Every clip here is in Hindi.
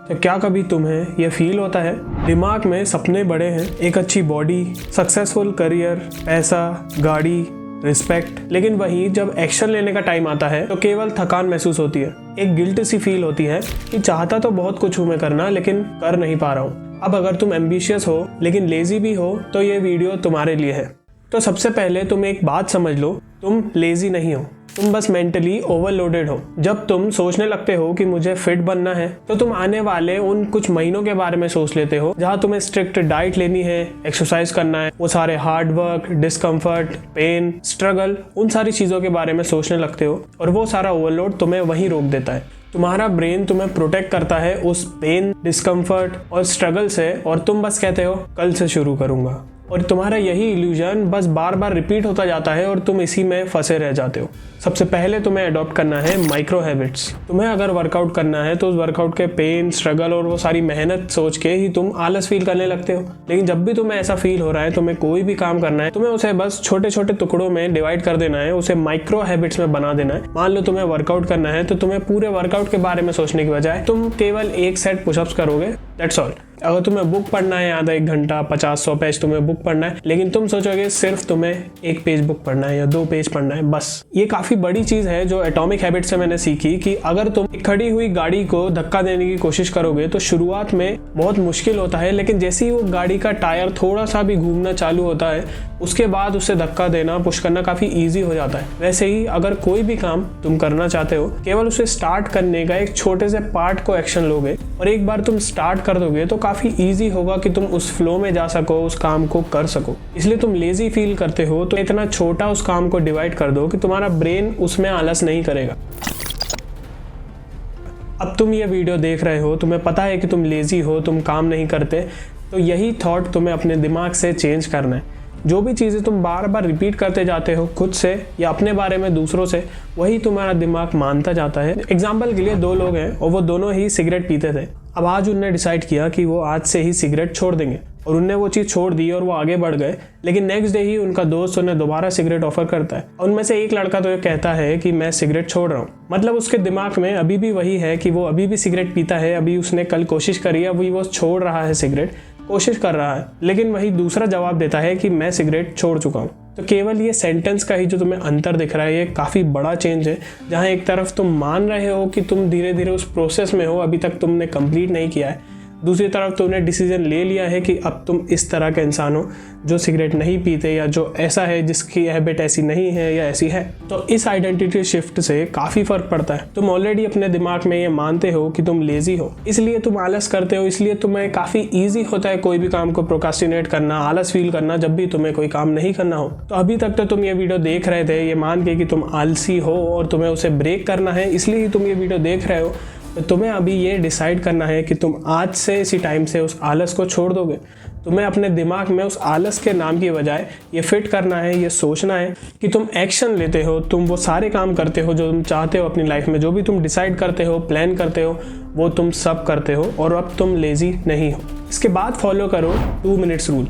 तो क्या कभी तुम्हें यह फील होता है दिमाग में सपने बड़े हैं, एक अच्छी बॉडी, सक्सेसफुल करियर, पैसा, गाड़ी, रिस्पेक्ट, लेकिन वहीं जब एक्शन लेने का टाइम आता है तो केवल थकान महसूस होती है। एक गिल्ट सी फील होती है कि चाहता तो बहुत कुछ हूं मैं करना, लेकिन कर नहीं पा रहा हूँ। अब अगर तुम एम्बिशियस हो लेकिन लेजी भी हो तो ये वीडियो तुम्हारे लिए है। तो सबसे पहले तुम एक बात समझ लो, तुम लेजी नहीं हो, तुम बस मेंटली ओवरलोडेड हो। जब तुम सोचने लगते हो कि मुझे फिट बनना है तो तुम आने वाले उन कुछ महीनों के बारे में सोच लेते हो जहां तुम्हें स्ट्रिक्ट डाइट लेनी है, एक्सरसाइज करना है, वो सारे hard work, discomfort, pain, struggle, उन सारी चीजों के बारे में सोचने लगते हो और वो सारा ओवरलोड तुम्हें वहीं रोक देता है। तुम्हारा ब्रेन तुम्हें प्रोटेक्ट करता है उस पेन, डिस्कम्फर्ट और स्ट्रगल से और तुम बस कहते हो कल से शुरू करूंगा। और तुम्हारा यही इल्यूजन बस बार बार रिपीट होता जाता है और तुम इसी में फंसे रह जाते हो। सबसे पहले तुम्हें अडॉप्ट करना है माइक्रो हैबिट्स। तुम्हें अगर वर्कआउट करना है तो उस वर्कआउट के पेन, स्ट्रगल और वो सारी मेहनत सोच के ही तुम आलस फील करने लगते हो। लेकिन जब भी तुम्हें ऐसा फील हो रहा है, तुम्हें कोई भी काम करना है, तुम्हें उसे बस छोटे छोटे टुकड़ों में डिवाइड कर देना है, उसे माइक्रो हैबिट्स में बना देना है। मान लो तुम्हें वर्कआउट करना है तो तुम्हें पूरे वर्कआउट के बारे में सोचने की बजाय तुम केवल एक सेट पुशअप्स करोगे, दैट्स ऑल। अगर तुम्हें बुक पढ़ना है आधा एक घंटा, 50-100 पेज तुम्हें बुक पढ़ना है, लेकिन तुम सोचोगे सिर्फ तुम्हें एक पेज बुक पढ़ना है या 2 पेज पढ़ना है बस। ये काफी बड़ी चीज है जो एटॉमिक हैबिट से मैंने सीखी कि अगर तुम एक खड़ी हुई गाड़ी को धक्का देने की कोशिश करोगे तो शुरुआत में बहुत मुश्किल होता है, लेकिन जैसे ही वो गाड़ी का टायर थोड़ा सा भी घूमना चालू होता है उसके बाद उसे धक्का देना, पुश करना काफी ईजी हो जाता है। वैसे ही अगर कोई भी काम तुम करना चाहते हो, केवल उसे स्टार्ट करने का एक छोटे से पार्ट को एक्शन लोगे और एक बार तुम स्टार्ट कर दोगे तो काफी ईजी होगा कि तुम उस फ्लो में जा सको, उस काम को कर सको। इसलिए तुम लेजी फील करते हो तो इतना छोटा उस काम को डिवाइड कर दो कि तुम्हारा ब्रेन उसमें आलस नहीं करेगा। अब तुम ये वीडियो देख रहे हो, तुम्हें पता है कि तुम लेजी हो, तुम काम नहीं करते, तो यही थॉट तुम्हें अपने दिमाग से चेंज करना है। जो भी चीज़ें तुम बार बार रिपीट करते जाते हो खुद से या अपने बारे में दूसरों से, वही तुम्हारा दिमाग मानता जाता है। एग्जाम्पल के लिए 2 लोग हैं और वो दोनों ही सिगरेट पीते थे। अब आज उनने डिसाइड किया कि वो आज से ही सिगरेट छोड़ देंगे और उनने वो चीज़ छोड़ दी और वो आगे बढ़ गए। लेकिन नेक्स्ट डे ही उनका दोस्त उन्हें दोबारा सिगरेट ऑफर करता है। उनमें से एक लड़का तो ये कहता है कि मैं सिगरेट छोड़ रहा हूँ, मतलब उसके दिमाग में अभी भी वही है कि वो अभी भी सिगरेट पीता है, अभी उसने कल कोशिश करी, अभी वो छोड़ रहा है सिगरेट, कोशिश कर रहा है। लेकिन वही दूसरा जवाब देता है कि मैं सिगरेट छोड़ चुका हूँ। तो केवल ये सेंटेंस का ही जो तुम्हें अंतर दिख रहा है, ये काफ़ी बड़ा चेंज है। जहाँ एक तरफ तुम मान रहे हो कि तुम धीरे धीरे उस प्रोसेस में हो, अभी तक तुमने कंप्लीट नहीं किया है, दूसरी तरफ तुमने डिसीजन ले लिया है कि अब तुम इस तरह के इंसान हो जो सिगरेट नहीं पीते या जो ऐसा है जिसकी हैबिट ऐसी नहीं है या ऐसी है। तो इस आइडेंटिटी शिफ्ट से काफ़ी फर्क पड़ता है। तुम ऑलरेडी अपने दिमाग में ये मानते हो कि तुम लेजी हो, इसलिए तुम आलस करते हो, इसलिए तुम्हें काफ़ी ईजी होता है कोई भी काम को प्रोक्रास्टिनेट करना, आलस फील करना जब भी तुम्हें कोई काम नहीं करना हो। तो अभी तक तो तुम ये वीडियो देख रहे थे ये मान के कि तुम आलसी हो और तुम्हें उसे ब्रेक करना है, इसलिए ही तुम ये वीडियो देख रहे हो। तो तुम्हें अभी ये डिसाइड करना है कि तुम आज से इसी टाइम से उस आलस को छोड़ दोगे। तुम्हें अपने दिमाग में उस आलस के नाम की बजाय ये फिट करना है, ये सोचना है कि तुम एक्शन लेते हो, तुम वो सारे काम करते हो जो तुम चाहते हो अपनी लाइफ में, जो भी तुम डिसाइड करते हो, प्लान करते हो, वो तुम सब करते हो और अब तुम लेजी नहीं हो। इसके बाद फॉलो करो 2 मिनट्स रूल।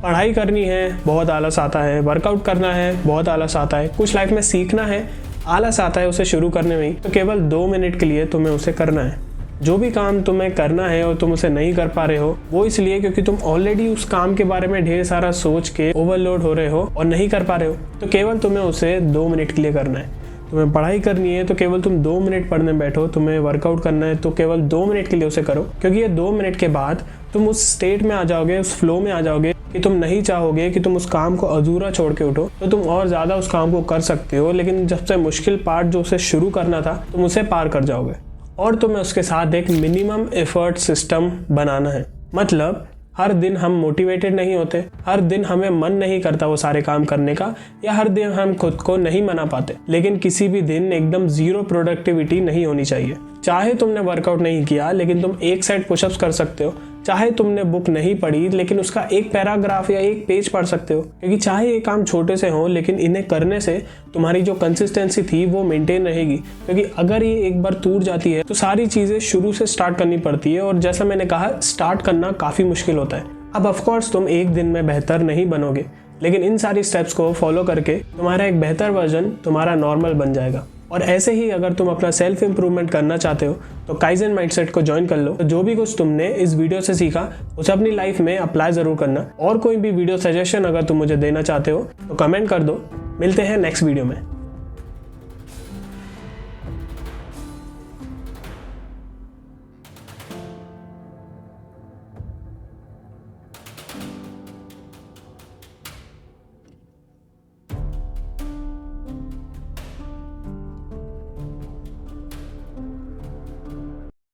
पढ़ाई करनी है, बहुत आलस आता है, वर्कआउट करना है, बहुत आलस आता है, कुछ लाइफ में सीखना है, आलस आता है उसे शुरू करने में ही, तो केवल 2 मिनट के लिए तुम्हें उसे करना है। जो भी काम तुम्हें करना है और तुम उसे नहीं कर पा रहे हो, वो इसलिए क्योंकि तुम ऑलरेडी उस काम के बारे में ढेर सारा सोच के ओवरलोड हो रहे हो और नहीं कर पा रहे हो। तो केवल तुम्हें उसे 2 मिनट के लिए करना है। तुम्हें पढ़ाई करनी है तो केवल तुम 2 मिनट पढ़ने बैठो, तुम्हें वर्कआउट करना है तो केवल 2 मिनट के लिए उसे करो, क्योंकि ये 2 मिनट के बाद तुम उस स्टेट में आ जाओगे, उस फ्लो में आ जाओगे कि तुम नहीं चाहोगे कि तुम उस काम को अधूरा छोड़ के उठो, तो तुम और ज़्यादा उस काम को कर सकते हो। लेकिन सबसे मुश्किल पार्ट जो उसे शुरू करना था, तुम उसे पार कर जाओगे। और तुम्हें उसके साथ एक मिनिमम एफर्ट सिस्टम बनाना है। मतलब हर दिन हम मोटिवेटेड नहीं होते, हर दिन हमें मन नहीं करता वो सारे काम करने का, या हर दिन हम खुद को नहीं मना पाते, लेकिन किसी भी दिन एकदम 0 प्रोडक्टिविटी नहीं होनी चाहिए। चाहे तुमने वर्कआउट नहीं किया लेकिन तुम 1 सेट पुशअप्स कर सकते हो, चाहे तुमने बुक नहीं पढ़ी लेकिन उसका 1 पैराग्राफ या 1 पेज पढ़ सकते हो, क्योंकि चाहे ये काम छोटे से हो लेकिन इन्हें करने से तुम्हारी जो कंसिस्टेंसी थी वो मेंटेन रहेगी। क्योंकि अगर ये एक बार टूट जाती है तो सारी चीज़ें शुरू से स्टार्ट करनी पड़ती है, और जैसा मैंने कहा स्टार्ट करना काफ़ी मुश्किल होता है। अब ऑफकोर्स तुम एक दिन में बेहतर नहीं बनोगे, लेकिन इन सारी स्टेप्स को फॉलो करके तुम्हारा एक बेहतर वर्जन तुम्हारा नॉर्मल बन जाएगा। और ऐसे ही अगर तुम अपना सेल्फ इंप्रूवमेंट करना चाहते हो तो काइजन माइंडसेट को ज्वाइन कर लो। तो जो भी कुछ तुमने इस वीडियो से सीखा उसे अपनी लाइफ में अप्लाई ज़रूर करना। और कोई भी वीडियो सजेशन अगर तुम मुझे देना चाहते हो तो कमेंट कर दो। मिलते हैं नेक्स्ट वीडियो में।